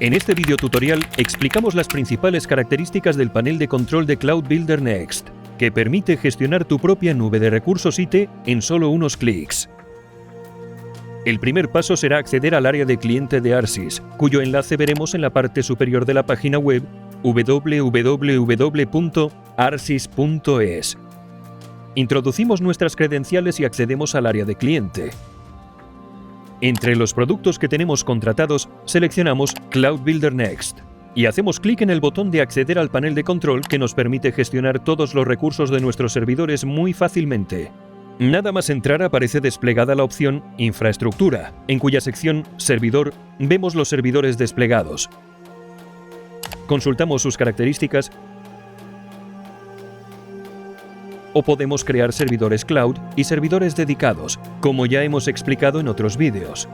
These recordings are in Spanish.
En este video tutorial explicamos las principales características del panel de control de Cloud Builder Next, que permite gestionar tu propia nube de recursos IT en solo unos clics. El primer paso será acceder al área de cliente de ARSYS, cuyo enlace veremos en la parte superior de la página web www.arsys.es. Introducimos nuestras credenciales y accedemos al área de cliente. Entre los productos que tenemos contratados, seleccionamos Cloud Builder Next y hacemos clic en el botón de acceder al panel de control que nos permite gestionar todos los recursos de nuestros servidores muy fácilmente. Nada más entrar aparece desplegada la opción Infraestructura, en cuya sección Servidor vemos los servidores desplegados. Consultamos sus características o podemos crear servidores cloud y servidores dedicados, como ya hemos explicado en otros vídeos.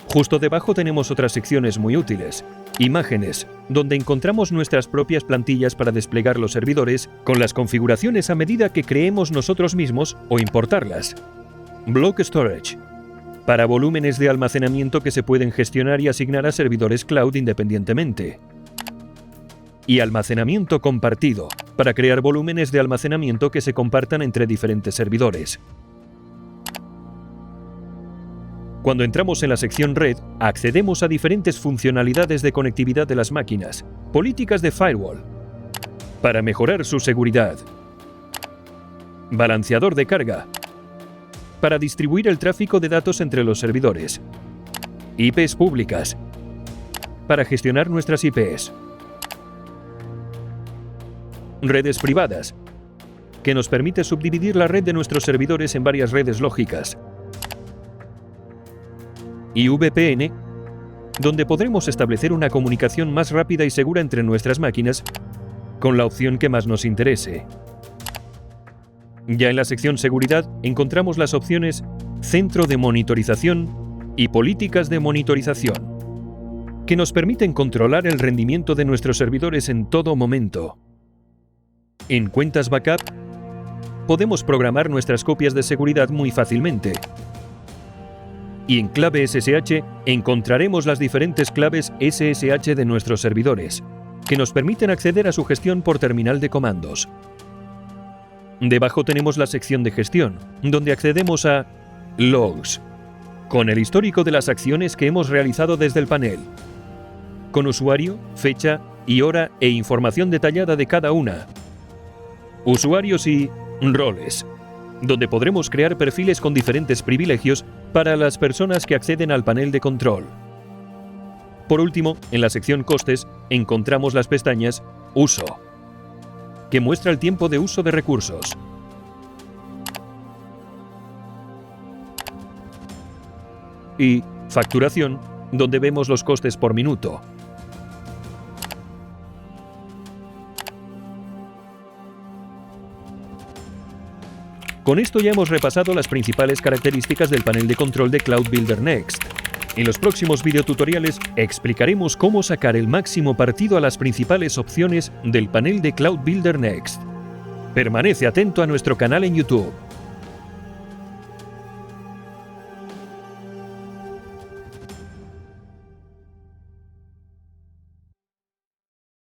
Justo debajo tenemos otras secciones muy útiles. Imágenes, donde encontramos nuestras propias plantillas para desplegar los servidores con las configuraciones a medida que creemos nosotros mismos o importarlas. Block Storage, para volúmenes de almacenamiento que se pueden gestionar y asignar a servidores cloud independientemente. Y almacenamiento compartido, para crear volúmenes de almacenamiento que se compartan entre diferentes servidores. Cuando entramos en la sección Red, accedemos a diferentes funcionalidades de conectividad de las máquinas, políticas de firewall, para mejorar su seguridad, balanceador de carga, para distribuir el tráfico de datos entre los servidores, IPs públicas, para gestionar nuestras IPs, redes privadas, que nos permite subdividir la red de nuestros servidores en varias redes lógicas, y VPN, donde podremos establecer una comunicación más rápida y segura entre nuestras máquinas con la opción que más nos interese. Ya en la sección Seguridad encontramos las opciones Centro de monitorización y Políticas de monitorización, que nos permiten controlar el rendimiento de nuestros servidores en todo momento. En Cuentas Backup, podemos programar nuestras copias de seguridad muy fácilmente. Y en Clave SSH encontraremos las diferentes claves SSH de nuestros servidores, que nos permiten acceder a su gestión por terminal de comandos. Debajo tenemos la sección de gestión, donde accedemos a Logs, con el histórico de las acciones que hemos realizado desde el panel, con usuario, fecha y hora e información detallada de cada una. Usuarios y roles, donde podremos crear perfiles con diferentes privilegios para las personas que acceden al panel de control. Por último, en la sección Costes, encontramos las pestañas Uso, que muestra el tiempo de uso de recursos. Y Facturación, donde vemos los costes por minuto. Con esto ya hemos repasado las principales características del panel de control de Cloud Builder Next. En los próximos videotutoriales explicaremos cómo sacar el máximo partido a las principales opciones del panel de Cloud Builder Next. Permanece atento a nuestro canal en YouTube.